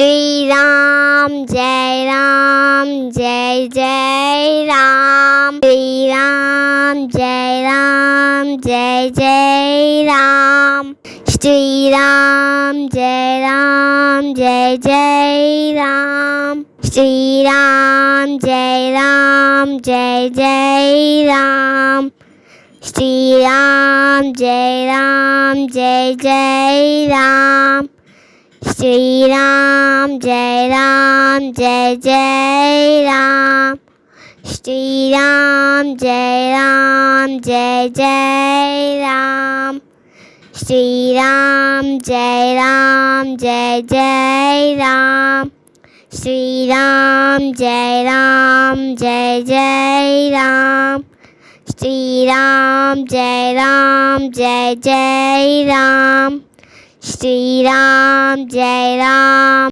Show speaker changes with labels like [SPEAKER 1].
[SPEAKER 1] Shriram Jai Jai Ram. Shriram Jai Jai Ram. Shriram Jai Jai Ram. Shriram Jai Jai Ram. Shriram Jai Jai Ram. Shriram Jai Jai Ram. Shriram Jai Jai Ram. Shriram Jai Jai Ram. Shriram Jai Jai Ram. Shriram Jai Jai Ram. Shriram Jai Ram.